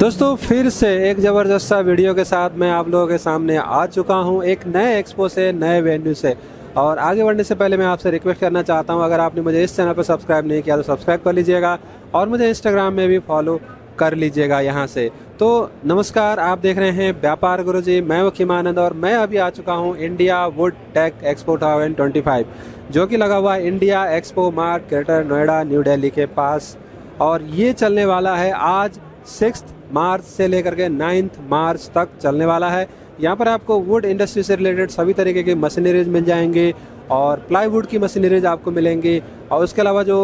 दोस्तों फिर से एक ज़बरदस्त सा वीडियो के साथ मैं आप लोगों के सामने आ चुका हूं, एक नए एक्सपो से, नए वेन्यू से। और आगे बढ़ने से पहले मैं आपसे रिक्वेस्ट करना चाहता हूं, अगर आपने मुझे इस चैनल पर सब्सक्राइब नहीं किया तो सब्सक्राइब कर लीजिएगा और मुझे इंस्टाग्राम में भी फॉलो कर लीजिएगा यहाँ से। तो नमस्कार, आप देख रहे हैं व्यापार गुरुजी, मैं वकीमानंद और मैं अभी आ चुका हूँ इंडिया वुड टेक एक्सपो 2025, जो कि लगा हुआ है India expo mart, greater Noida, new Delhi के पास। और ये चलने वाला है आज 6 मार्च से लेकर के 9 मार्च तक चलने वाला है। यहाँ पर आपको वुड इंडस्ट्री से रिलेटेड सभी तरीके की मशीनरीज मिल जाएंगे और प्लाईवुड की मशीनरीज आपको मिलेंगी। और उसके अलावा जो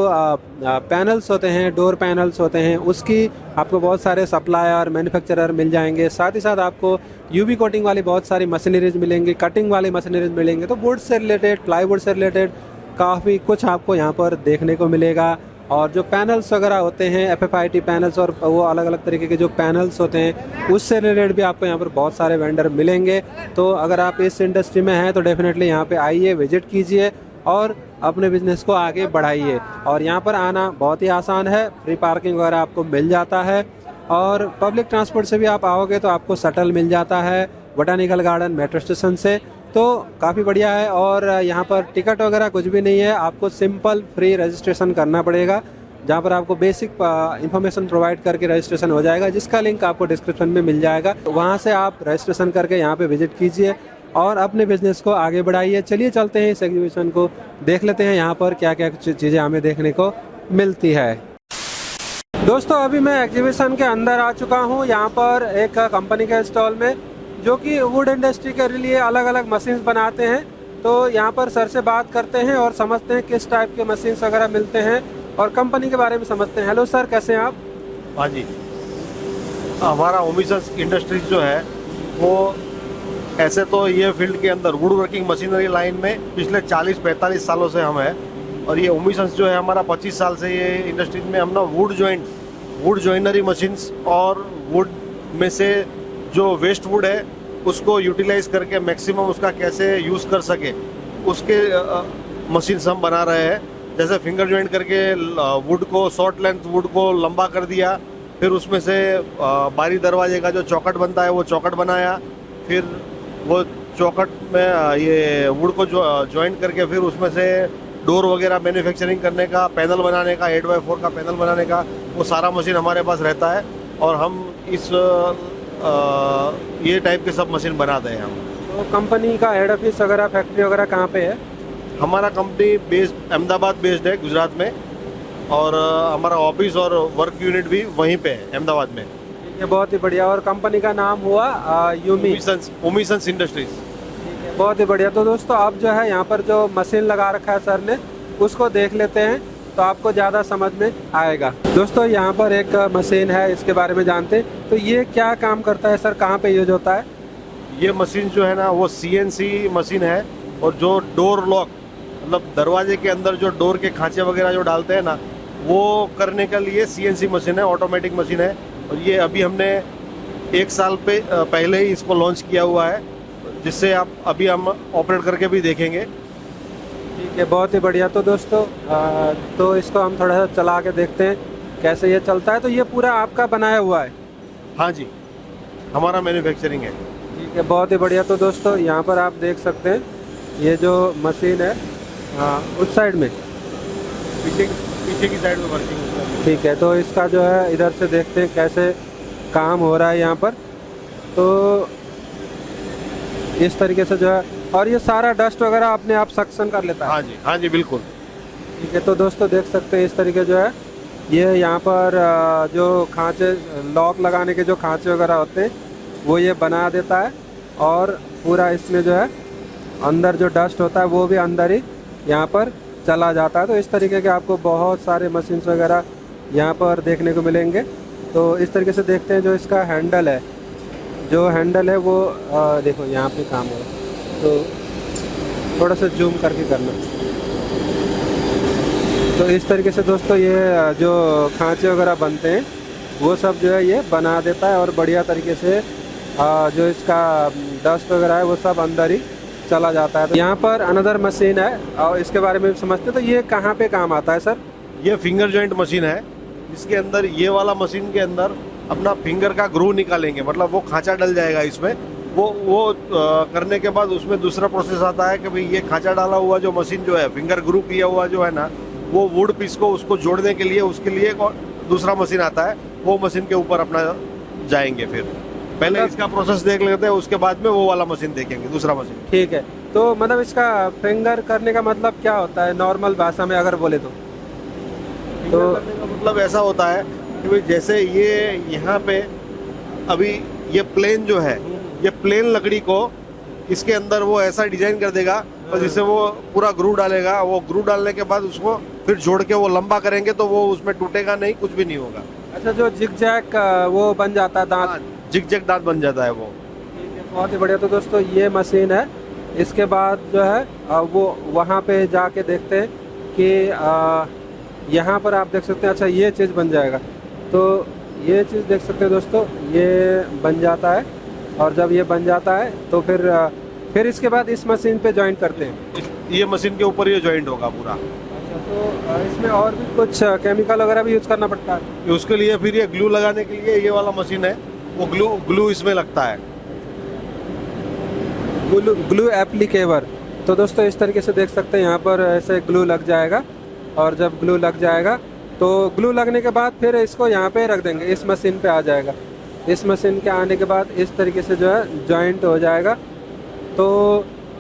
पैनल्स होते हैं, डोर पैनल्स होते हैं, उसकी आपको बहुत सारे सप्लायर, मैन्युफैक्चरर मिल जाएंगे। साथ ही साथ आपको यूवी कोटिंग वाली बहुत सारी मशीनरीज मिलेंगी, कटिंग वाली मशीनरीज मिलेंगे। तो वुड से रिलेटेड, प्लाईवुड से रिलेटेड काफ़ी कुछ आपको यहाँ पर देखने को मिलेगा। और जो पैनल्स वगैरह होते हैं, FFIT पैनल्स और वो अलग अलग तरीके के जो पैनल्स होते हैं, उससे रिलेटेड भी आपको यहाँ पर बहुत सारे वेंडर मिलेंगे। तो अगर आप इस इंडस्ट्री में हैं तो डेफिनेटली यहाँ पे आइए, विजिट कीजिए और अपने बिजनेस को आगे बढ़ाइए। और यहाँ पर आना बहुत ही आसान है, फ्री पार्किंग वगैरह आपको मिल जाता है। और पब्लिक ट्रांसपोर्ट से भी आप आओगे तो आपको शटल मिल जाता है बोटानिकल गार्डन मेट्रो स्टेशन से, तो काफ़ी बढ़िया है। और यहाँ पर टिकट वगैरह कुछ भी नहीं है, आपको सिंपल फ्री रजिस्ट्रेशन करना पड़ेगा, जहाँ पर आपको बेसिक इन्फॉर्मेशन प्रोवाइड करके रजिस्ट्रेशन हो जाएगा, जिसका लिंक आपको डिस्क्रिप्शन में मिल जाएगा। तो वहाँ से आप रजिस्ट्रेशन करके यहाँ पे विजिट कीजिए और अपने बिजनेस को आगे बढ़ाइए। चलिए चलते हैं इस एग्जीबिशन को, देख लेते हैं यहाँ पर क्या क्या चीज़ें हमें देखने को मिलती है। दोस्तों अभी मैं एग्जीबिशन के अंदर आ चुका हूँ, यहाँ पर एक कंपनी के स्टॉल में, जो कि वुड इंडस्ट्री के लिए अलग अलग मशीन्स बनाते हैं। तो यहाँ पर सर से बात करते हैं और समझते हैं किस टाइप के मशीन्स वगैरह मिलते हैं और कंपनी के बारे में समझते हैं। हेलो सर, कैसे हैं आप? हाँ जी, हमारा ओमिसस इंडस्ट्रीज जो है वो ऐसे तो ये फील्ड के अंदर वुड वर्किंग मशीनरी लाइन में पिछले 40-45 सालों से हम हैं। और ये ओमिसस जो है हमारा 25 साल से ये इंडस्ट्रीज में हम ना वुड जॉइनरी मशीन्स और वुड में से जो वेस्ट वुड है उसको यूटिलाइज करके मैक्सिमम उसका कैसे यूज़ कर सके उसके मशीन्स हम बना रहे हैं। जैसे फिंगर जॉइंट करके वुड को, शॉर्ट लेंथ वुड को लंबा कर दिया, फिर उसमें से बारी दरवाजे का जो चौखट बनता है वो चौखट बनाया, फिर वो चौखट में ये वुड को जॉइंट करके फिर उसमें से डोर वगैरह मैन्युफैक्चरिंग करने का, पैनल बनाने का, 8x4 का पैनल बनाने का, वो सारा मशीन हमारे पास रहता है। और हम इस ये टाइप के सब मशीन बनाते हैं हम। तो कंपनी का हेड ऑफिस वगैरह, फैक्ट्री वगैरह कहाँ पे है? हमारा कंपनी बेस्ड अहमदाबाद बेस्ड है, गुजरात में। और हमारा ऑफिस और वर्क यूनिट भी वहीं पे है, अहमदाबाद में। ये बहुत ही बढ़िया। और कंपनी का नाम हुआ ओमिसस इंडस्ट्रीज। ठीक है, बहुत ही बढ़िया। तो दोस्तों आप जो है यहाँ पर जो मशीन लगा रखा है सर ने, उसको देख लेते हैं तो आपको ज़्यादा समझ में आएगा। दोस्तों यहाँ पर एक मशीन है, इसके बारे में जानते हैं। तो ये क्या काम करता है सर, कहाँ पे यूज होता है? ये मशीन जो है ना वो CNC मशीन है। और जो डोर लॉक, मतलब दरवाजे के अंदर जो डोर के खांचे वगैरह जो डालते हैं ना, वो करने के लिए CNC मशीन है, ऑटोमेटिक मशीन है। और ये अभी हमने 1 साल पहले ही इसको लॉन्च किया हुआ है, जिससे आप अभी हम ऑपरेट करके भी देखेंगे। ठीक है, बहुत ही बढ़िया। तो दोस्तों तो इसको हम थोड़ा सा चला के देखते हैं कैसे ये चलता है। तो ये पूरा आपका बनाया हुआ है? हाँ जी, हमारा मैन्युफैक्चरिंग है। ठीक है, बहुत ही बढ़िया। तो दोस्तों यहाँ पर आप देख सकते हैं ये जो मशीन है, उस साइड में, पीछे की साइड में वर्किंग। ठीक है, तो इसका जो है इधर से देखते हैं कैसे काम हो रहा है यहाँ पर। तो इस तरीके से जो है, और ये सारा डस्ट वगैरह अपने आप सक्शन कर लेता है? हाँ जी, हाँ जी, बिल्कुल। ठीक है, तो दोस्तों देख सकते हैं इस तरीके जो है, ये यहाँ पर जो खांचे, लॉक लगाने के जो खांचे वगैरह होते हैं, वो ये बना देता है। और पूरा इसमें जो है अंदर जो डस्ट होता है वो भी अंदर ही यहाँ पर चला जाता है। तो इस तरीके के आपको बहुत सारे मशीन्स वगैरह यहाँ पर देखने को मिलेंगे। तो इस तरीके से देखते हैं जो इसका हैंडल है, जो हैंडल है वो देखो यहाँ पे काम हो रहा है। तो थोड़ा सा जूम करके करना। तो इस तरीके से दोस्तों ये जो खांचे वगैरह बनते हैं वो सब जो है ये बना देता है। और बढ़िया तरीके से जो इसका डस्ट वगैरह है वो सब अंदर ही चला जाता है। तो यहाँ पर अनदर मशीन है और इसके बारे में समझते हैं। तो ये कहाँ पे काम आता है सर? ये फिंगर जॉइंट मशीन है, इसके अंदर, ये वाला मशीन के अंदर अपना फिंगर का ग्रू निकालेंगे, मतलब वो खांचा डल जाएगा इसमें। वो करने के बाद उसमें दूसरा प्रोसेस आता है कि भाई ये खांचा डाला हुआ जो मशीन जो है, फिंगर ग्रू किया हुआ जो है ना, वो वुड पीस को उसको जोड़ने के लिए उसके लिए एक और दूसरा मशीन आता है, वो मशीन के ऊपर अपना जाएंगे। फिर पहले इसका प्रोसेस देख लेते हैं, उसके बाद में वो वाला मशीन देखेंगे, दूसरा मशीन। ठीक है, तो मतलब इसका फिंगर करने का मतलब क्या होता है नॉर्मल भाषा में अगर बोले तो? करने का मतलब ऐसा होता है कि भाई जैसे ये यहाँ पे अभी ये प्लेन जो है, ये प्लेन लकड़ी को इसके अंदर वो ऐसा डिजाइन कर देगा और जिससे वो पूरा ग्रू डालेगा। वो ग्रू डालने के बाद उसको फिर जोड़ के वो लंबा करेंगे तो वो उसमें टूटेगा नहीं, कुछ भी नहीं होगा। अच्छा, जो जिग-जैग वो बन जाता है दांत, जिग-जैग दांत बन जाता है वो। बहुत ही बढ़िया। तो दोस्तों ये मशीन है, इसके बाद जो है वो वहाँ पे जाके देखते हैं कि यहाँ पर आप देख सकते हैं। अच्छा, ये चीज़ बन जाएगा, तो ये चीज़ देख सकते हैं दोस्तों, ये बन जाता है। और जब ये बन जाता है तो फिर इसके बाद इस मशीन पे जॉइंट करते हैं। ये मशीन के ऊपर ये जॉइंट होगा पूरा। अच्छा, तो इसमें और भी कुछ केमिकल वगैरह भी यूज़ करना पड़ता है? उसके लिए फिर ये ग्लू लगाने के लिए ये वाला मशीन है, वो ग्लू इसमें लगता है, ग्लू एप्लीकेबर। तो दोस्तों इस तरीके से देख सकते हैं यहाँ पर ऐसे ग्लू लग जाएगा। और जब ग्लू लग जाएगा तो ग्लू लगने के बाद फिर इसको यहाँ पे रख देंगे, इस मशीन पे आ जाएगा। इस मशीन के आने के बाद इस तरीके से जो है जॉइंट हो जाएगा। तो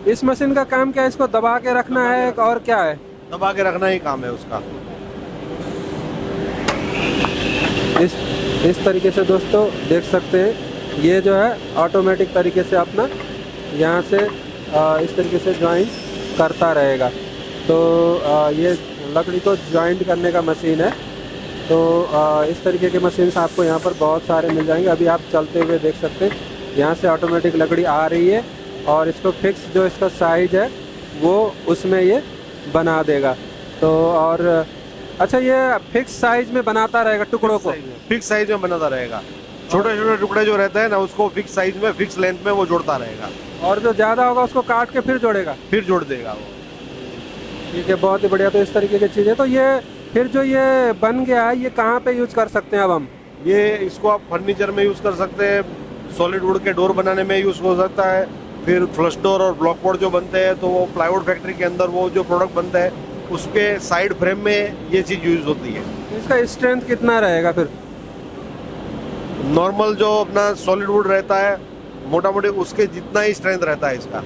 इस मशीन का काम क्या है? इसको दबा के रखना है और क्या है? दबा के रखना ही काम है उसका। इस तरीके से दोस्तों देख सकते हैं, ये जो है ऑटोमेटिक तरीके से अपना यहाँ से इस तरीके से जॉइंट करता रहेगा। तो ये लकड़ी को जॉइंट करने का मशीन है। तो इस तरीके के मशीन्स आपको यहाँ पर बहुत सारे मिल जाएंगे। अभी आप चलते हुए देख सकते हैं, यहाँ से ऑटोमेटिक लकड़ी आ रही है और इसको फिक्स जो इसका साइज है वो उसमें ये बना देगा। तो और अच्छा, ये फिक्स साइज में बनाता रहेगा टुकड़ों को? फिक्स साइज में बनाता रहेगा। छोटे छोटे टुकड़े जो रहते हैं ना, उसको फिक्स साइज में, फिक्स लेंथ में वो जोड़ता रहेगा। और जो ज़्यादा होगा उसको काट के फिर जोड़ेगा? फिर जोड़ देगा वो। ठीक है, बहुत ही बढ़िया। तो इस तरीके की चीज़ें, तो ये फिर जो ये बन गया है, ये कहाँ पे यूज कर सकते हैं अब हम? ये इसको आप फर्नीचर में यूज कर सकते हैं, सॉलिड वुड के डोर बनाने में यूज हो सकता है। फिर फ्लश डोर और ब्लॉक बोर्ड जो बनते हैं, तो वो प्लाईवुड फैक्ट्री के अंदर वो जो प्रोडक्ट बनता है उसके साइड फ्रेम में ये चीज यूज होती है। इसका स्ट्रेंथ कितना रहेगा फिर? नॉर्मल जो अपना सॉलिड वुड रहता है, मोटा मोटी उसके जितना ही स्ट्रेंथ रहता है इसका।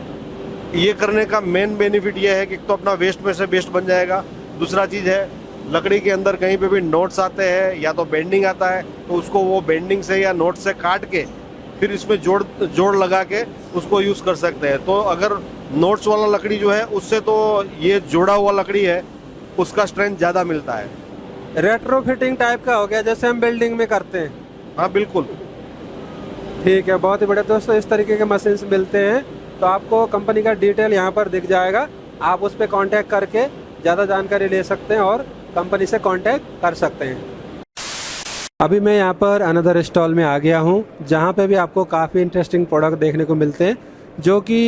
ये करने का मेन बेनिफिट ये है कि तो अपना वेस्ट में से बेस्ट बन जाएगा। दूसरा चीज है, लकड़ी के अंदर कहीं पे भी नोट्स आते हैं या तो बेंडिंग आता है, तो उसको वो बेंडिंग से या नोट से काट के फिर इसमें जोड़ लगा के उसको यूज कर सकते हैं। तो अगर नोट्स वाला लकड़ी जो है उससे तो ये जोड़ा हुआ लकड़ी है, उसका स्ट्रेंथ ज्यादा मिलता है। रेट्रो फिटिंग टाइप का हो गया, जैसे हम बिल्डिंग में करते हैं। हाँ बिल्कुल। ठीक है, बहुत ही बढ़िया। दोस्तों इस तरीके के मशीन्स मिलते हैं, तो आपको कंपनी का डिटेल यहाँ पर दिख जाएगा। आप उस पर कॉन्टैक्ट करके ज़्यादा जानकारी ले सकते हैं और कंपनी से कांटेक्ट कर सकते हैं। अभी मैं यहाँ पर अनदर स्टॉल में आ गया हूँ, जहाँ पे भी आपको काफ़ी इंटरेस्टिंग प्रोडक्ट देखने को मिलते हैं, जो कि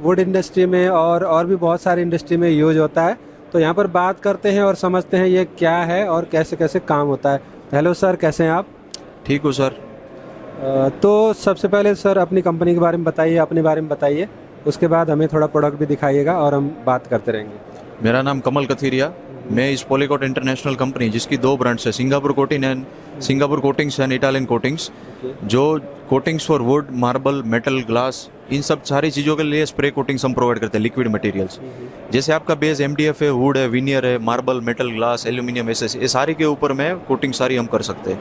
वुड इंडस्ट्री में और भी बहुत सारी इंडस्ट्री में यूज होता है। तो यहाँ पर बात करते हैं और समझते हैं ये क्या है और कैसे कैसे काम होता है। हेलो सर, कैसे हैं आप? ठीक हो सर। तो सबसे पहले सर अपनी कंपनी के बारे में बताइए, अपने बारे में बताइए, उसके बाद हमें थोड़ा प्रोडक्ट भी दिखाइएगा और हम बात करते रहेंगे। मेरा नाम कमल कथीरिया। मैं इस पॉलीकोट इंटरनेशनल कंपनी, जिसकी 2 ब्रांड्स है, Singapore coatings and Italian coatings, जो coatings for wood, marble, metal, glass, इन सब सारी चीज़ों के लिए स्प्रे कोटिंग्स हम प्रोवाइड करते हैं, लिक्विड मटेरियल्स। जैसे आपका बेस MDF है, वुड है, विनियर है, मार्बल, मेटल, ग्लास, एल्यूमिनियम, ऐसे ये सारी के ऊपर में कोटिंग सारी हम कर सकते हैं।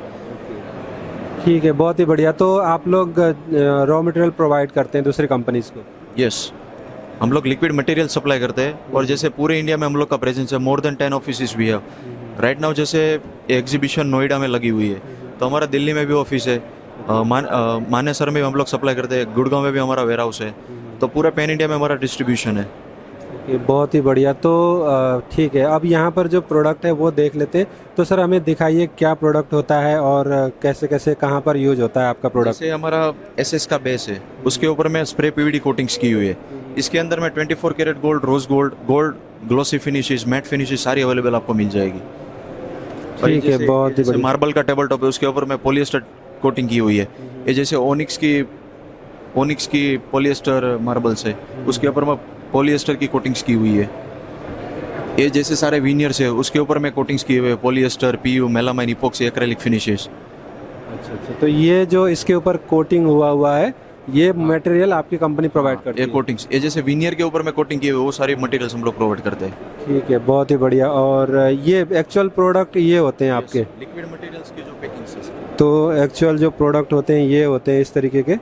ठीक है, बहुत ही बढ़िया। तो आप लोग रॉ मटेरियल प्रोवाइड करते हैं दूसरी कंपनीज को? यस, हम लोग लिक्विड मटेरियल सप्लाई करते हैं। और जैसे पूरे इंडिया में हम लोग का प्रेजेंस है, मोर देन 10 ऑफिस भी है राइट नाउ। जैसे एग्जीबिशन नोएडा में लगी हुई है, तो हमारा दिल्ली में भी ऑफिस है, मानेसर में हम लोग सप्लाई करते हैं, गुड़गांव में भी हमारा वेयर हाउस है। तो पूरा पैन इंडिया में हमारा डिस्ट्रीब्यूशन है। बहुत ही बढ़िया। तो ठीक है, अब यहाँ पर जो प्रोडक्ट है वो देख लेते हैं। तो सर हमें दिखाइए क्या प्रोडक्ट होता है और कैसे कैसे कहाँ पर यूज होता है आपका प्रोडक्ट। जैसे हमारा SS का बेस है, उसके ऊपर में स्प्रे PVD कोटिंग्स की हुई है। इसके अंदर में 24 carat gold, rose gold, glossy finishes, matte finishes सारी अवेलेबल आपको मिल जाएगी। ठीक है, बहुत ही बढ़िया। मार्बल का टेबल टॉप है, उसके ऊपर में पॉलिएस्टर कोटिंग की हुई है। ये जैसे ओनिक्स की पॉलिएस्टर मार्बल्स है, उसके ऊपर में पॉलिएस्टर की कोटिंग्स की हुई है। ये जैसे सारे विनियर्स है, उसके ऊपर में कोटिंग्स किए हुए हैं, polyester, PU, melamine, epoxy, acrylic finishes. अच्छा अच्छा, तो ये जो इसके ऊपर कोटिंग हुआ है, ये मटेरियल आपकी कंपनी प्रोवाइड करती ये है? कोटिंग्स, ये जैसे विनियर के ऊपर में कोटिंग किए हुए वो सारी मटेरियल्स हम लोग प्रोवाइड करते हैं। ठीक है, बहुत ही बढ़िया। और ये एक्चुअल प्रोडक्ट ये होते हैं आपके? लिक्विड मटेरियल्स की जो पैकिंग्स है। तो एक्चुअल जो प्रोडक्ट होते हैं ये होते हैं इस तरीके के।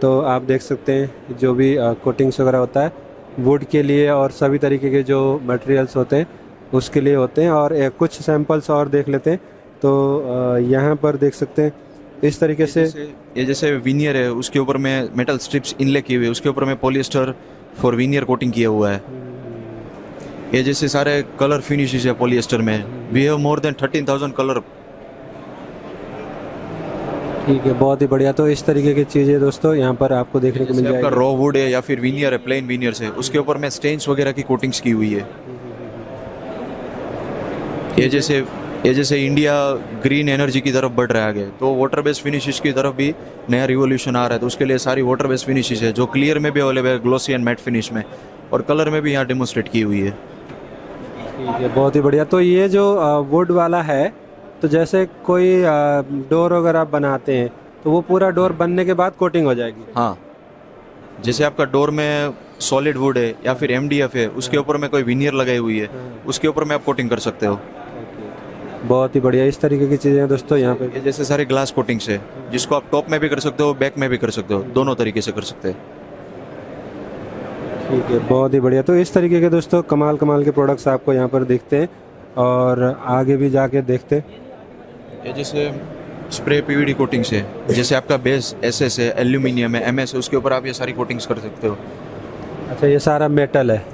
तो आप देख सकते हैं जो भी कोटिंग्स वगैरह होता है वुड के लिए और सभी तरीके के जो मटेरियल्स होते हैं उसके लिए होते हैं। और कुछ सैंपल्स और देख लेते हैं। तो यहाँ पर देख सकते हैं इस तरीके से। ये जैसे विनियर है, उसके ऊपर में मेटल स्ट्रिप्स इनले किए हुए हैं, उसके ऊपर में पॉलिएस्टर फॉर विनियर कोटिंग किया हुआ है। ये जैसे सारे कलर फिनिशेस है पॉलिएस्टर में। We have more than 13,000 colour. ठीक है, बहुत ही बढ़िया। तो इस तरीके की चीज़ें दोस्तों यहाँ पर आपको देखने को मिल जैसे आपका जाएगी। रॉ वुड है या फिर विनियर है, प्लेन विनियर्स है, उसके ऊपर में स्टेन्स वगैरह की कोटिंग्स की हुई है। ये जैसे इंडिया ग्रीन एनर्जी की तरफ बढ़ रहा है आगे, तो वाटर बेस्ड फिनिशेस की तरफ भी नया रिवोल्यूशन आ रहा है। तो उसके लिए सारी वाटर बेस्ड फिनिशेस है जो क्लियर में भी अवेलेबल है, ग्लोसी एंड मैट फिनिश में, और कलर में भी यहाँ डेमोन्स्ट्रेट की हुई है। ठीक है, बहुत ही बढ़िया। तो ये जो वुड वाला है, तो जैसे कोई डोर वगैरह आप बनाते हैं तो वो पूरा डोर बनने के बाद कोटिंग हो जाएगी? हाँ, जैसे आपका डोर में सॉलिड वुड है या फिर MDF है, उसके ऊपर में कोई विनियर लगाई हुई है, उसके ऊपर में आप कोटिंग कर सकते हो। बहुत ही बढ़िया। इस तरीके की चीज़ें हैं दोस्तों यहाँ पे। ये जैसे सारे ग्लास कोटिंग्स है, जिसको आप टॉप में भी कर सकते हो, बैक में भी कर सकते हो, दोनों तरीके से कर सकते हैं। ठीक है, बहुत ही बढ़िया। तो इस तरीके के दोस्तों कमाल के प्रोडक्ट्स आपको यहाँ पर दिखते हैं और आगे भी जाके देखते हैं। ये जैसे स्प्रे PVD कोटिंग्स है, जैसे आपका बेस SS है, एल्यूमिनियम है, MS है, उसके ऊपर आप ये सारी कोटिंग्स कर सकते हो। अच्छा, ये सारा मेटल है।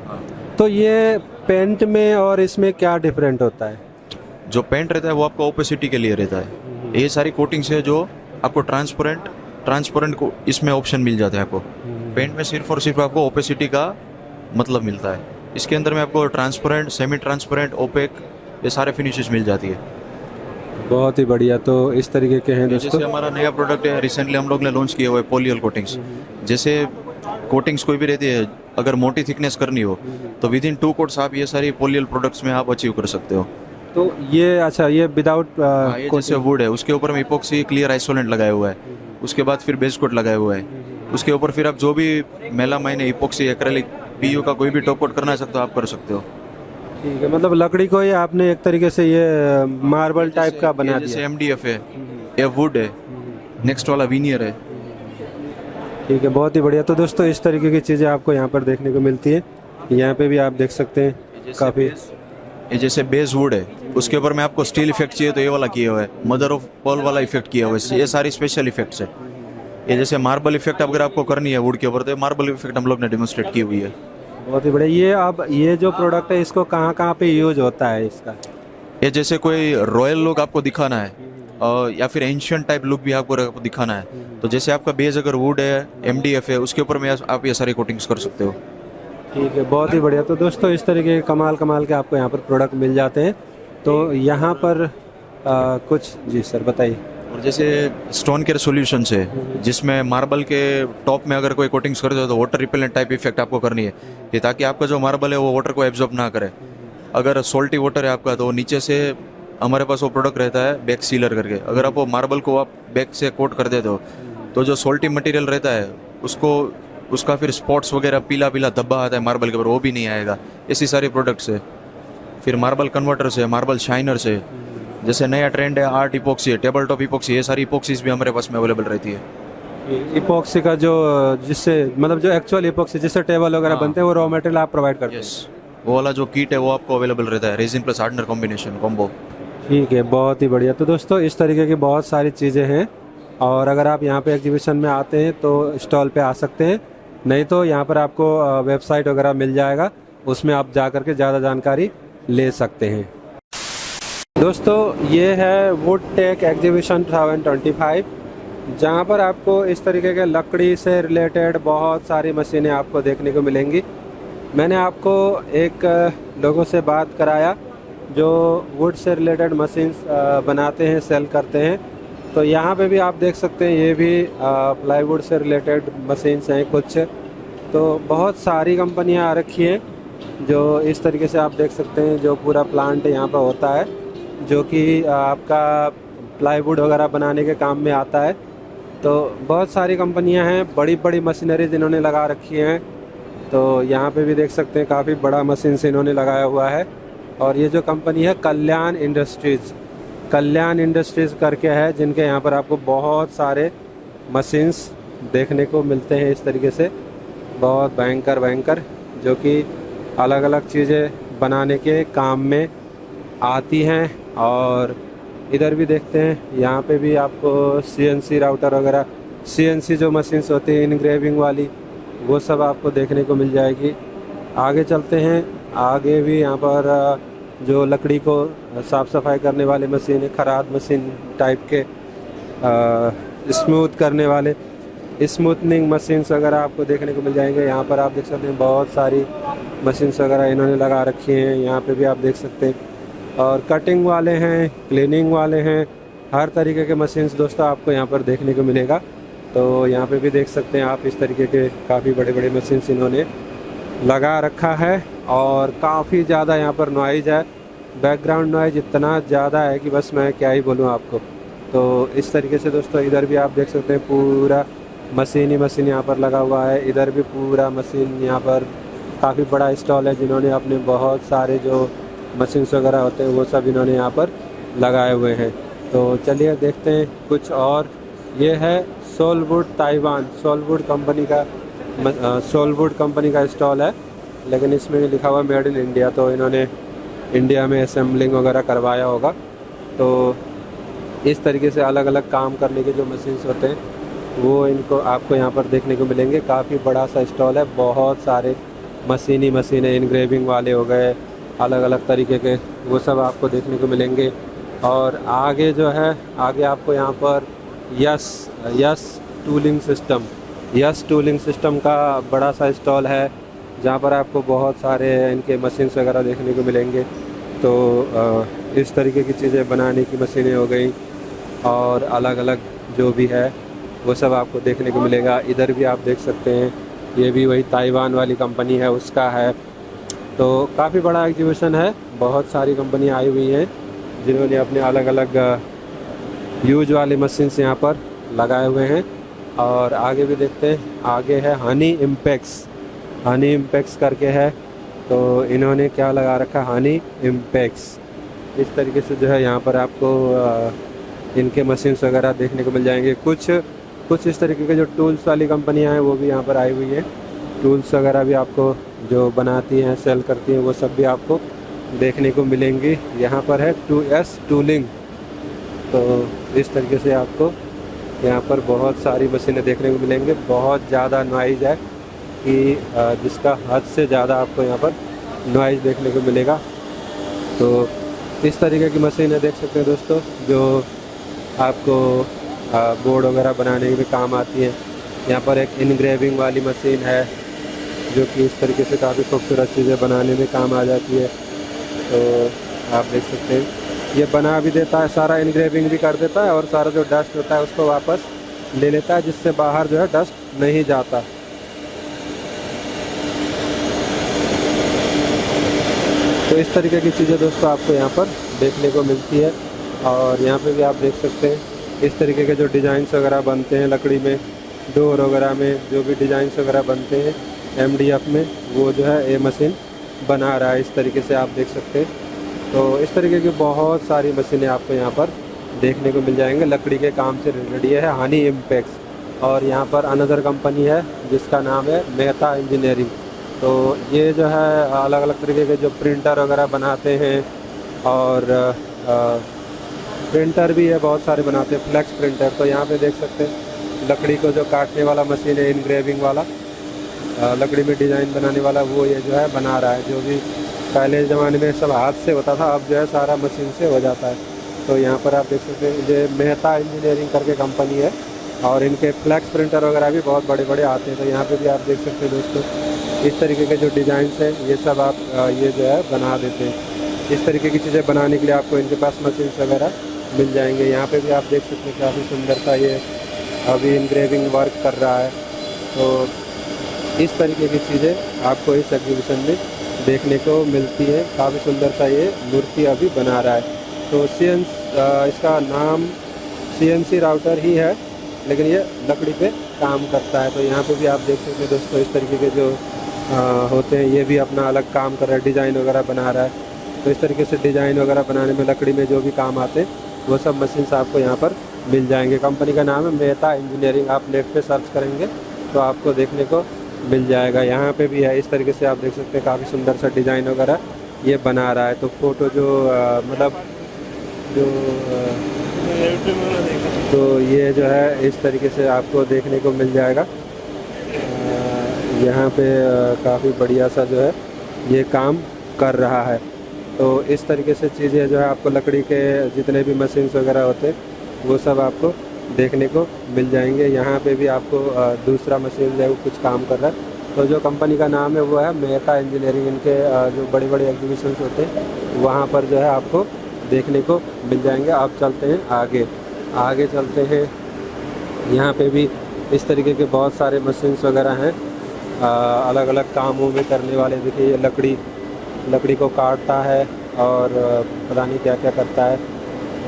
तो ये पेंट में और इसमें क्या डिफरेंट होता है? जो पेंट रहता है वो आपको ओपेसिटी के लिए रहता है। ये सारी कोटिंग्स है जो आपको ट्रांसपेरेंट को इसमें ऑप्शन मिल जाता है आपको। पेंट में सिर्फ और सिर्फ आपको ओपेसिटी का मतलब मिलता है। इसके अंदर में आपको ट्रांसपेरेंट, सेमी ट्रांसपेरेंट, ओपेक, ये सारे फिनिशेस मिल जाती है। बहुत ही बढ़िया। तो इस तरीके के हैं जैसे दोस्तों। हमारा नया प्रोडक्ट है, रिसेंटली हम लोग ने लॉन्च किया हुआ है, पॉलियल कोटिंग्स। जैसे कोटिंग्स कोई भी रहती है, अगर मोटी थिकनेस करनी हो तो विदिन 2 कोट्स आप ये सारी पॉलियल प्रोडक्ट्स में आप अचीव कर सकते हो। तो ये अच्छा, ये विदाउट ये जैसे वुड है, उसके ऊपर में इपॉक्सी क्लियर आइसोलेंट लगाया हुआ है, उसके बाद फिर बेस कोट लगाया हुआ है, उसके ऊपर फिर आप जो भी मेलामाइन, इपॉक्सी, एक्रेलिक, PU का कोई भी टॉप कोट करना सकते हो, आप कर सकते हो। ठीक है, मतलब लकड़ी को ये आपने एक तरीके से ये मार्बल टाइप का बना दिया। जैसे MDF है, ये वुड है, नेक्स्ट वाला विनियर है। ठीक है, बहुत ही बढ़िया। तो दोस्तों इस तरीके की चीज़ें आपको यहाँ पर देखने को मिलती है। यहाँ पे भी आप देख सकते हैं काफ़ी। ये जैसे बेस वुड है, उसके ऊपर में आपको स्टील इफेक्ट चाहिए तो ये वाला किया हुआ है, मदर ऑफ पॉल वाला इफेक्ट किया हुआ है। ये सारी स्पेशल इफेक्ट्स है। ये जैसे मार्बल इफेक्ट अगर आपको करनी है वुड के ऊपर, तो मार्बल इफेक्ट हम लोग ने डेमोन्स्ट्रेट की हुई है। बहुत ही बढ़िया। ये अब ये जो प्रोडक्ट है इसको कहाँ पे यूज होता है इसका? ये जैसे कोई रॉयल लुक आपको दिखाना है या फिर एंशियंट टाइप लुक भी आपको दिखाना है, तो जैसे आपका बेस अगर वुड है, MDF है, उसके ऊपर में आप ये सारी कोटिंग्स कर सकते हो। ठीक है, बहुत ही बढ़िया। तो दोस्तों इस तरीके के कमाल के आपको यहाँ पर प्रोडक्ट मिल जाते हैं। तो यहाँ पर कुछ जी सर बताइए। और जैसे स्टोन केयर सॉल्यूशंस है, जिसमें मार्बल के टॉप में अगर कोई कोटिंग्स करते हो तो वाटर रिपेलेंट टाइप इफेक्ट आपको करनी है, ये ताकि आपका जो मार्बल है वो वाटर को एब्जॉर्ब ना करे। अगर सॉल्टी वाटर है आपका तो नीचे से हमारे पास वो प्रोडक्ट रहता है बैक सीलर करके, अगर आप वो मार्बल को आप बैक से कोट कर देते हो तो जो सॉल्टी मटेरियल रहता है उसका फिर स्पॉट्स वगैरह पीला धब्बा आता है मार्बल के ऊपर, वो भी नहीं आएगा। ऐसी सारी प्रोडक्ट्स है। फिर मार्बल कन्वर्टर्स है, मार्बल शाइनर्स है, जैसे नया ट्रेंड है आर्ट इपॉक्सी है, टेबल टॉप इपॉक्सी, ये सारी इपॉक्सीज भी हमारे पास में अवेलेबल रहती है। इपॉक्सी का जो जिससे मतलब जो एक्चुअल इपॉक्सी जिससे टेबल वगैरह बनते हैं वो रॉ मटेरियल आप प्रोवाइड करते हैं? यस, वो वाला जो किट है वो आपको अवेलेबल रहता है, resin plus hardener combination combo. ठीक है, बहुत ही बढ़िया। तो दोस्तों इस तरीके की बहुत सारी चीज़ें हैं और अगर आप यहाँ पे एग्जीबिशन में आते हैं तो स्टॉल पे आ सकते हैं, नहीं तो यहाँ पर आपको वेबसाइट वगैरह मिल जाएगा, उसमें आप जा कर के ज़्यादा जानकारी ले सकते हैं। दोस्तों ये है वुड टेक एग्जीबिशन 2025, जहाँ पर आपको इस तरीके के लकड़ी से रिलेटेड बहुत सारी मशीनें आपको देखने को मिलेंगी। मैंने आपको एक लोगों से बात कराया जो वुड से रिलेटेड मशीन्स बनाते हैं, सेल करते हैं। तो यहाँ पे भी आप देख सकते हैं, ये भी प्लाईवुड से रिलेटेड मशीन्स हैं कुछ। तो बहुत सारी कंपनियाँ आ रखी हैं जो इस तरीके से आप देख सकते हैं, जो पूरा प्लांट यहाँ पर होता है, जो कि आपका प्लाईवुड वगैरह बनाने के काम में आता है। तो बहुत सारी कंपनियां हैं, बड़ी बड़ी मशीनरी जिन्होंने लगा रखी हैं। तो यहाँ पे भी देख सकते हैं काफ़ी बड़ा मशीन से इन्होंने लगाया हुआ है। और ये जो कंपनी है कल्याण इंडस्ट्रीज़ करके है, जिनके यहाँ पर आपको बहुत सारे मशीन्स देखने को मिलते हैं इस तरीके से, बहुत भयंकर जो कि अलग अलग चीज़ें बनाने के काम में आती हैं। और इधर भी देखते हैं, यहाँ पे भी आपको CNC राउटर वगैरह, CNC जो मशीन्स होती हैं इनग्रेविंग वाली, वो सब आपको देखने को मिल जाएगी। आगे चलते हैं, आगे भी यहाँ पर जो लकड़ी को साफ़ सफाई करने वाले मशीन है, खराद मशीन टाइप के, स्मूथ करने वाले स्मूथनिंग मशीन्स वगैरह आपको देखने को मिल जाएंगे। यहाँ पर आप देख सकते हैं बहुत सारी मशीन्स वगैरह इन्होंने लगा रखी हैं। यहाँ पे भी आप देख सकते हैं, और कटिंग वाले हैं, क्लीनिंग वाले हैं, हर तरीके के मशीन्स दोस्तों आपको यहाँ पर देखने को मिलेगा। तो यहाँ पे भी देख सकते हैं आप, इस तरीके के काफ़ी बड़े बड़े मशीन्स इन्होंने लगा रखा है। और काफ़ी ज़्यादा यहाँ पर नॉइज़ है, बैकग्राउंड नॉइज़ इतना ज़्यादा है कि बस मैं क्या ही बोलूँ आपको। तो इस तरीके से दोस्तों इधर भी आप देख सकते हैं पूरा मशीन यहाँ पर लगा हुआ है। इधर भी पूरा मशीन, यहाँ पर काफ़ी बड़ा स्टॉल है, जिन्होंने अपने बहुत सारे जो मशीन्स वगैरह होते हैं वो सब इन्होंने यहाँ पर लगाए हुए हैं। तो चलिए देखते हैं कुछ और। ये है सोलवुड ताइवान, सोलवुड कंपनी का स्टॉल है, लेकिन इसमें लिखा हुआ मेड इन इंडिया। तो इन्होंने इंडिया में असेंबलिंग वगैरह करवाया होगा। तो इस तरीके से अलग अलग काम करने के जो मशीन्स होते हैं वो इनको आपको यहाँ पर देखने को मिलेंगे। काफ़ी बड़ा सा स्टॉल है, बहुत सारे मशीनें इनग्रेविंग वाले हो गए, अलग अलग तरीके के, वो सब आपको देखने को मिलेंगे। और आगे जो है, आगे आपको यहाँ पर यस टूलिंग सिस्टम का बड़ा सा स्टॉल है, जहाँ पर आपको बहुत सारे इनके मशीन्स वगैरह देखने को मिलेंगे। तो इस तरीके की चीज़ें बनाने की मशीनें हो गई, और अलग अलग जो भी है वो सब आपको देखने को मिलेगा। इधर भी आप देख सकते हैं, ये भी वही ताइवान वाली कंपनी है, उसका है। तो काफ़ी बड़ा एग्जीबिशन है, बहुत सारी कंपनियां आई हुई हैं जिन्होंने अपने अलग अलग यूज वाले मशीन्स यहाँ पर लगाए हुए हैं। और आगे भी देखते हैं, आगे है हनी इम्पैक्स करके है। तो इन्होंने क्या लगा रखा, हनी इम्पैक्स। इस तरीके से जो है यहाँ पर आपको इनके मशीन्स वगैरह देखने को मिल जाएंगे। कुछ इस तरीके के जो टूल्स वाली कंपनियां हैं वो भी यहाँ पर आई हुई है। टूल्स वगैरह भी आपको जो बनाती हैं, सेल करती हैं, वो सब भी आपको देखने को मिलेंगी। यहाँ पर है 2S टूलिंग। तो इस तरीके से आपको यहाँ पर बहुत सारी मशीनें देखने को मिलेंगे। बहुत ज़्यादा नॉइज़ है कि जिसका हद से ज़्यादा आपको यहाँ पर नॉइज़ देखने को मिलेगा। तो इस तरीके की मशीनें देख सकते हैं दोस्तों, जो आपको बोर्ड वगैरह बनाने में काम आती हैं। यहाँ पर एक इनग्रेविंग वाली मशीन है, जो कि इस तरीके से काफ़ी खूबसूरत चीज़ें बनाने में काम आ जाती है। तो आप देख सकते हैं, ये बना भी देता है, सारा इनग्रेविंग भी कर देता है, और सारा जो डस्ट होता है उसको वापस ले लेता है, जिससे बाहर जो है डस्ट नहीं जाता। तो इस तरीके की चीज़ें दोस्तों आपको यहाँ पर देखने को मिलती है। और यहाँ पे भी आप देख सकते हैं, इस तरीके के जो डिज़ाइंस वगैरह बनते हैं लकड़ी में, डोर वगैरह में जो भी डिज़ाइंस वगैरह बनते हैं MDF में, वो जो है ये मशीन बना रहा है। इस तरीके से आप देख सकते हैं। तो इस तरीके की बहुत सारी मशीनें आपको यहाँ पर देखने को मिल जाएंगे, लकड़ी के काम से रिलेटेड। ये है हनी इम्पैक्स। और यहाँ पर अनदर कंपनी है जिसका नाम है मेहता इंजीनियरिंग। तो ये जो है अलग अलग तरीके के जो प्रिंटर वगैरह बनाते हैं, और प्रिंटर भी है, बहुत सारे बनाते हैं, फ्लेक्स प्रिंटर। तो यहाँ पे देख सकते हैं लकड़ी को जो काटने वाला मशीन है, इनग्रेविंग वाला, लकड़ी में डिज़ाइन बनाने वाला, वो ये जो है बना रहा है। जो भी पहले ज़माने में सब हाथ से होता था, अब जो है सारा मशीन से हो जाता है। तो यहाँ पर आप देख सकते हैं, ये मेहता इंजीनियरिंग करके कंपनी है, और इनके फ्लैक्स प्रिंटर वगैरह भी बहुत बड़े बड़े आते हैं। तो यहाँ पे भी आप देख सकते हैं दोस्तों, इस तरीके के जो डिज़ाइंस हैं ये सब आप ये जो है बना देते हैं। इस तरीके की चीज़ें बनाने के लिए आपको इनके पास मशीन्स वगैरह मिल जाएंगे। यहाँ पे भी आप देख सकते हैं काफ़ी सुंदर सा ये अभी इंग्रेविंग वर्क कर रहा है। तो इस तरीके की चीज़ें आपको इस एग्जीबिशन में देखने को मिलती है। काफ़ी सुंदर सा ये मूर्ति अभी बना रहा है। तो इसका नाम CNC राउटर ही है, लेकिन ये लकड़ी पे काम करता है। तो यहाँ पे भी आप देख सकते हैं दोस्तों, इस तरीके के जो होते हैं, ये भी अपना अलग काम कर रहा है, डिज़ाइन वगैरह बना रहा है। तो इस तरीके से डिज़ाइन वगैरह बनाने में लकड़ी में जो भी काम आते हैं वो सब मशीन्स आपको यहाँ पर मिल जाएंगे। कंपनी का नाम है मेहता इंजीनियरिंग। आप नेट पे सर्च करेंगे तो आपको देखने को मिल जाएगा। यहाँ पे भी है, इस तरीके से आप देख सकते हैं काफ़ी सुंदर सा डिज़ाइन वगैरह ये बना रहा है। तो फ़ोटो जो मतलब जो तो ये जो है इस तरीके से आपको देखने को मिल जाएगा। यहाँ पे काफ़ी बढ़िया सा जो है ये काम कर रहा है। तो इस तरीके से चीज़ें जो है आपको लकड़ी के जितने भी मशीन्स वगैरह होते हैं वो सब आपको देखने को मिल जाएंगे। यहाँ पे भी आपको दूसरा मशीन जो है वो कुछ काम कर रहा है। तो जो कंपनी का नाम है वो है मेहता इंजीनियरिंग। इनके जो बड़े बड़े एग्जीबिशंस होते हैं वहाँ पर जो है आपको देखने को मिल जाएंगे। आप चलते हैं आगे चलते हैं। यहाँ पे भी इस तरीके के बहुत सारे मशीन्स वगैरह हैं, अलग अलग कामों में करने वाले। देखिए ये लकड़ी को काटता है और पता नहीं क्या क्या करता है।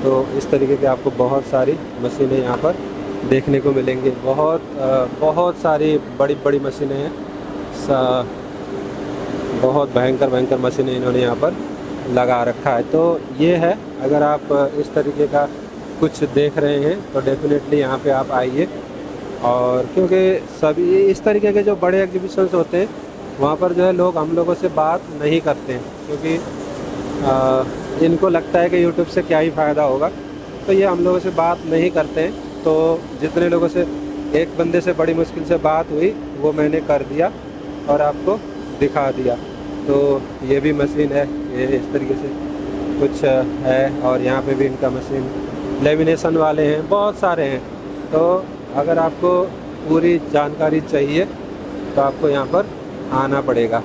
तो इस तरीके के आपको बहुत सारी मशीनें यहाँ पर देखने को मिलेंगे। बहुत सारी बड़ी बड़ी मशीनें हैं, बहुत भयंकर मशीनें इन्होंने यहाँ पर लगा रखा है। तो ये है, अगर आप इस तरीके का कुछ देख रहे हैं तो डेफिनेटली यहाँ पे आप आइए। और क्योंकि सभी इस तरीके के जो बड़े एग्जीबिशंस होते हैं वहाँ पर जो है लोग हम लोगों से बात नहीं करते हैं, क्योंकि इनको लगता है कि यूट्यूब से क्या ही फ़ायदा होगा। तो ये हम लोगों से बात नहीं करते हैं। तो जितने लोगों से एक बंदे से बड़ी मुश्किल से बात हुई वो मैंने कर दिया और आपको दिखा दिया। तो ये भी मशीन है, ये इस तरीके से कुछ है। और यहाँ पे भी इनका मशीन लेमिनेशन वाले हैं, बहुत सारे हैं। तो अगर आपको पूरी जानकारी चाहिए तो आपको यहाँ पर आना पड़ेगा,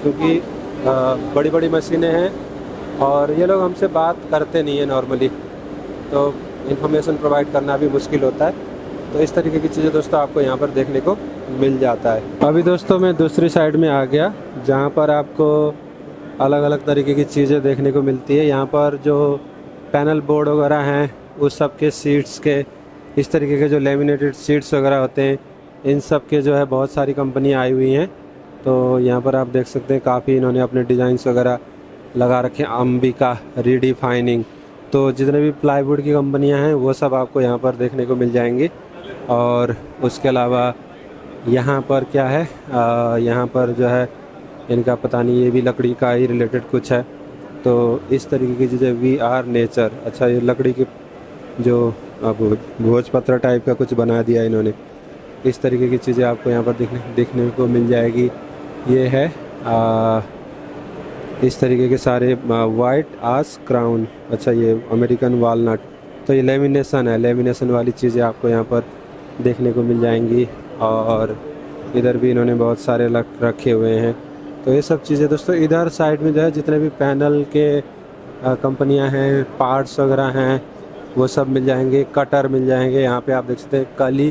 क्योंकि बड़ी बड़ी मशीनें हैं और ये लोग हमसे बात करते नहीं है नॉर्मली। तो इन्फॉर्मेशन प्रोवाइड करना भी मुश्किल होता है। तो इस तरीके की चीज़ें दोस्तों आपको यहाँ पर देखने को मिल जाता है। अभी दोस्तों मैं दूसरी साइड में आ गया, जहाँ पर आपको अलग अलग तरीके की चीज़ें देखने को मिलती है। यहाँ पर जो पैनल बोर्ड वगैरह हैं उस सब के सीट्स के, इस तरीके के जो लेमिनेटेड सीट्स वगैरह होते हैं, इन सब के जो है बहुत सारी कंपनियाँ आई हुई हैं। तो यहाँ पर आप देख सकते हैं काफ़ी इन्होंने अपने डिज़ाइंस वगैरह लगा रखे हैं। अंबिका, रीडिफाइनिंग, तो जितने भी प्लाईवुड की कंपनियां हैं वो सब आपको यहाँ पर देखने को मिल जाएंगी। और उसके अलावा यहाँ पर क्या है, यहाँ पर जो है इनका पता नहीं, ये भी लकड़ी का ही रिलेटेड कुछ है। तो इस तरीके की चीज़ें VR नेचर, अच्छा ये लकड़ी के जो अब भोजपत्र टाइप का कुछ बना दिया इन्होंने। इस तरीके की चीज़ें आपको यहाँ पर देखने को मिल जाएगी। ये है इस तरीके के सारे वाइट आस क्राउन, अच्छा ये अमेरिकन वालनट। तो ये लेमिनेशन है, लेमिनेशन वाली चीज़ें आपको यहाँ पर देखने को मिल जाएंगी। और इधर भी इन्होंने बहुत सारे रखे हुए हैं। तो ये सब चीज़ें दोस्तों इधर साइड में जो है जितने भी पैनल के कंपनियां हैं, पार्ट्स वगैरह हैं, वो सब मिल जाएंगे। कटर मिल जाएंगे। यहाँ पे आप देख सकते हैं कली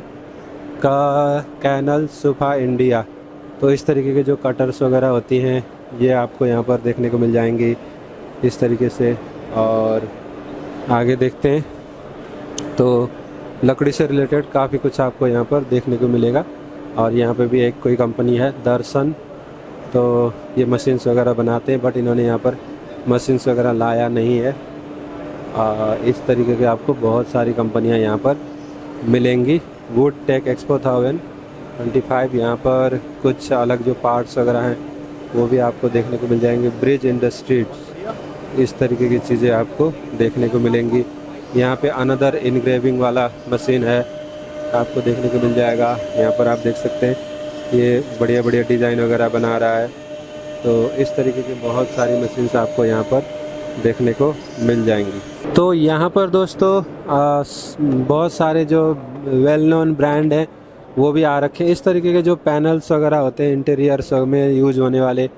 का कैनल सुफा इंडिया। तो इस तरीके के जो कटर्स वगैरह होती हैं ये आपको यहाँ पर देखने को मिल जाएंगी इस तरीके से। और आगे देखते हैं तो लकड़ी से रिलेटेड काफ़ी कुछ आपको यहाँ पर देखने को मिलेगा। और यहाँ पे भी एक कोई कंपनी है दर्शन, तो ये मशीन्स वगैरह बनाते हैं, बट इन्होंने यहाँ पर मशीन्स वगैरह लाया नहीं है। इस तरीके के आपको बहुत सारी कंपनियाँ यहाँ पर मिलेंगी। वुड टेक एक्सपो 2025, यहाँ पर कुछ अलग जो पार्ट्स वगैरह हैं वो भी आपको देखने को मिल जाएंगे। ब्रिज इंडस्ट्रीज, इस तरीके की चीज़ें आपको देखने को मिलेंगी। यहाँ पे अनदर इनग्रेविंग वाला मशीन है, आपको देखने को मिल जाएगा। यहाँ पर आप देख सकते हैं ये बढ़िया बढ़िया डिज़ाइन वगैरह बना रहा है। तो इस तरीके की बहुत सारी मशीन्स आपको यहाँ पर देखने को मिल जाएंगी। तो यहाँ पर दोस्तों बहुत सारे जो वेल नोन ब्रांड हैं वो भी आ रखे हैं। इस तरीके के जो पैनल्स वगैरह होते हैं इंटीरियर्स में यूज होने वाले,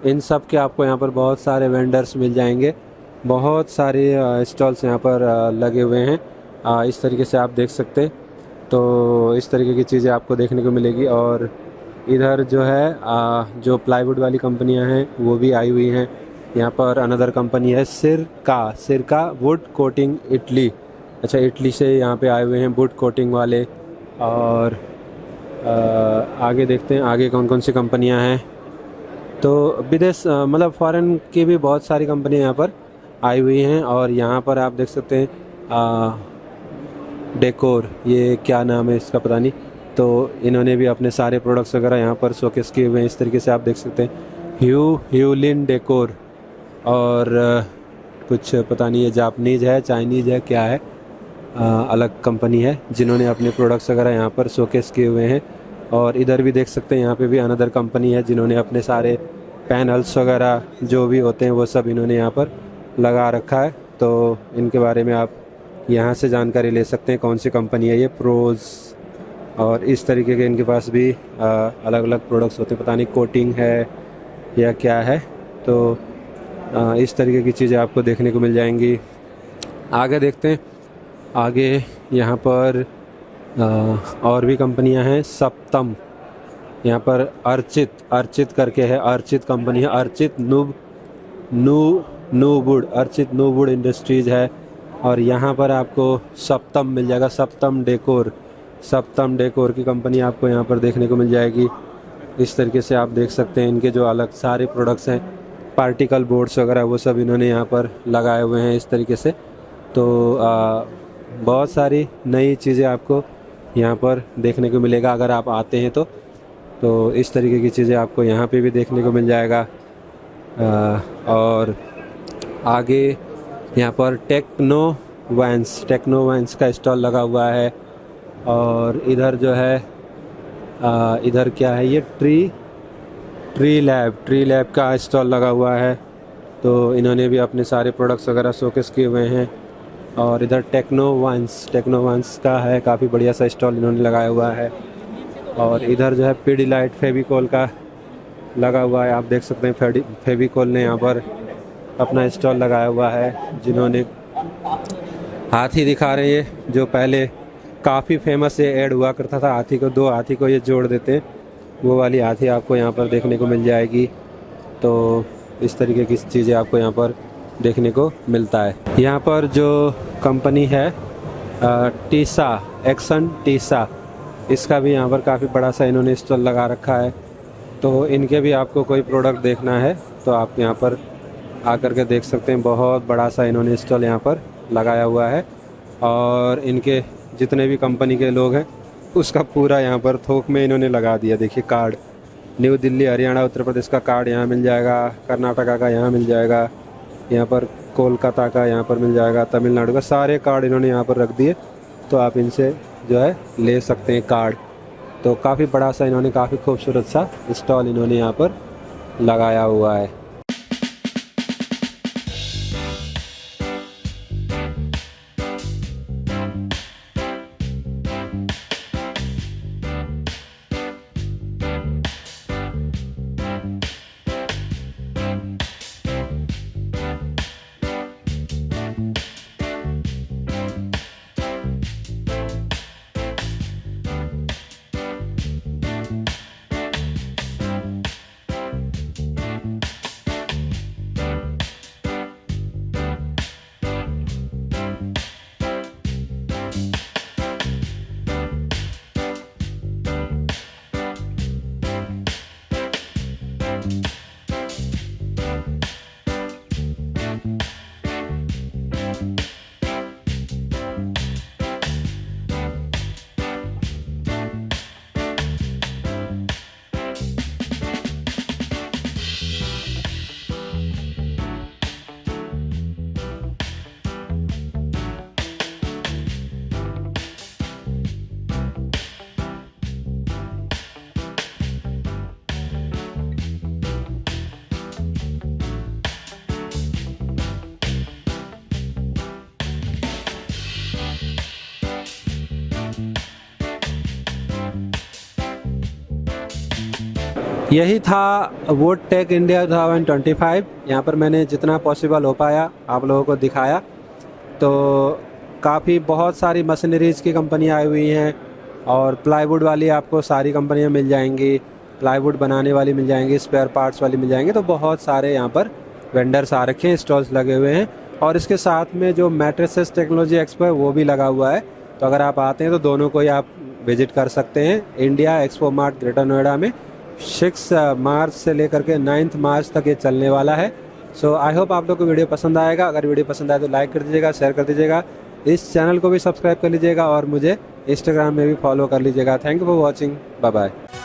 इन सब के आपको यहाँ पर बहुत सारे वेंडर्स मिल जाएंगे। बहुत सारे स्टॉल्स यहाँ पर लगे हुए हैं। इस तरीके से आप देख सकते हैं। तो इस तरीके की चीज़ें आपको देखने को मिलेगी। और इधर जो है जो प्लाईवुड वाली कंपनियां हैं वो भी आई हुई हैं। यहाँ पर अनदर कंपनी है सिरका वुड कोटिंग इटली। अच्छा, इटली से यहाँ पे आए हुए हैं वुड कोटिंग वाले। और आगे देखते हैं आगे कौन कौन सी कंपनियां हैं। तो विदेश मतलब फॉरेन की भी बहुत सारी कंपनियां यहाँ पर आई हुई हैं। और यहाँ पर आप देख सकते हैं डेकोर, ये क्या नाम है इसका पता नहीं। तो इन्होंने भी अपने सारे प्रोडक्ट्स वगैरह यहाँ पर शोकेस किए हुए हैं। इस तरीके से आप देख सकते हैं ह्यूलिन डेकोर। और कुछ पता नहीं है, जापानीज़ है चाइनीज़ है क्या है, अलग कंपनी है जिन्होंने अपने प्रोडक्ट्स वगैरह यहाँ पर शोकेस किए हुए हैं। और इधर भी देख सकते हैं यहाँ पे भी अनदर कंपनी है जिन्होंने अपने सारे पैनल्स वगैरह जो भी होते हैं वो सब इन्होंने यहाँ पर लगा रखा है। तो इनके बारे में आप यहाँ से जानकारी ले सकते हैं कौन सी कंपनी है ये, प्रोज। और इस तरीके के इनके पास भी अलग अलग प्रोडक्ट्स होते हैं, पता नहीं कोटिंग है या क्या है। तो इस तरीके की चीज़ें आपको देखने को मिल जाएंगी। आगे देखते हैं। आगे यहाँ पर और भी कंपनियां हैं। सप्तम, यहाँ पर अर्चित करके है, अर्चित कंपनी है, अर्चित नुवुड इंडस्ट्रीज़ है। और यहाँ पर आपको सप्तम मिल जाएगा, सप्तम डेकोर की कंपनी आपको यहाँ पर देखने को मिल जाएगी। इस तरीके से आप देख सकते हैं इनके जो अलग सारे प्रोडक्ट्स हैं, पार्टिकल बोर्ड्स वगैरह वो सब इन्होंने यहाँ पर लगाए हुए हैं इस तरीके से। तो बहुत सारी नई चीज़ें आपको यहाँ पर देखने को मिलेगा अगर आप आते हैं तो इस तरीके की चीज़ें आपको यहाँ पे भी देखने को मिल जाएगा। और आगे यहाँ पर टेक्नो वैंस का स्टॉल लगा हुआ है। और इधर जो है इधर क्या है ये, ट्री लैब का स्टॉल लगा हुआ है। तो इन्होंने भी अपने सारे प्रोडक्ट्स वगैरह शोकेस किए हुए हैं। और इधर टेक्नो वैंस का है, काफ़ी बढ़िया सा स्टॉल इन्होंने लगाया हुआ है। और इधर जो है पीडीलाइट फेविकोल का लगा हुआ है, आप देख सकते हैं फेविकोल ने यहाँ पर अपना स्टॉल लगाया हुआ है। जिन्होंने हाथी दिखा रहे हैं, जो पहले काफ़ी फेमस ये ऐड हुआ करता था, हाथी को, दो हाथी को ये जोड़ देते हैं, वो वाली हाथी आपको यहाँ पर देखने को मिल जाएगी। तो इस तरीके की चीज़ें आपको यहाँ पर देखने को मिलता है। यहाँ पर जो कंपनी है एक्सन टीसा, इसका भी यहाँ पर काफ़ी बड़ा सा इन्होंने स्टॉल लगा रखा है। तो इनके भी आपको कोई प्रोडक्ट देखना है तो आप यहाँ पर आकर के देख सकते हैं। बहुत बड़ा सा इन्होंने स्टॉल यहाँ पर लगाया हुआ है। और इनके जितने भी कंपनी के लोग हैं उसका पूरा यहाँ पर थोक में इन्होंने लगा दिया। देखिए कार्ड, न्यू दिल्ली, हरियाणा, उत्तर प्रदेश का कार्ड यहाँ मिल जाएगा, कर्नाटका का यहाँ मिल जाएगा, यहाँ पर कोलकाता का यहाँ पर मिल जाएगा, तमिलनाडु का, सारे कार्ड इन्होंने यहाँ पर रख दिए। तो आप इनसे जो है ले सकते हैं कार्ड। तो काफ़ी बड़ा सा इन्होंने, काफ़ी खूबसूरत सा स्टॉल इन्होंने यहाँ पर लगाया हुआ है। यही था वुड टेक इंडिया 2025। यहाँ पर मैंने जितना पॉसिबल हो पाया आप लोगों को दिखाया। तो काफ़ी बहुत सारी मशीनरीज़ की कंपनियाँ आई हुई हैं और प्लाईवुड वाली आपको सारी कंपनियाँ मिल जाएंगी, प्लाईवुड बनाने वाली मिल जाएंगी, स्पेयर पार्ट्स वाली मिल जाएंगी। तो बहुत सारे यहाँ पर वेंडर्स आ रखे हैं, स्टॉल्स लगे हुए हैं। और इसके साथ में जो मैट्रेसेस टेक्नोलॉजी एक्सपो है वो भी लगा हुआ है। तो अगर आप आते हैं तो दोनों को ही आप विजिट कर सकते हैं। India expo mart greater Noida में 6 मार्च से लेकर के 9 मार्च तक ये चलने वाला है। सो आई होप आप लोग को वीडियो पसंद आएगा। अगर वीडियो पसंद आए तो लाइक कर दीजिएगा, शेयर कर दीजिएगा, इस चैनल को भी सब्सक्राइब कर लीजिएगा और मुझे इंस्टाग्राम में भी फॉलो कर लीजिएगा। Thank you for watching, bye bye.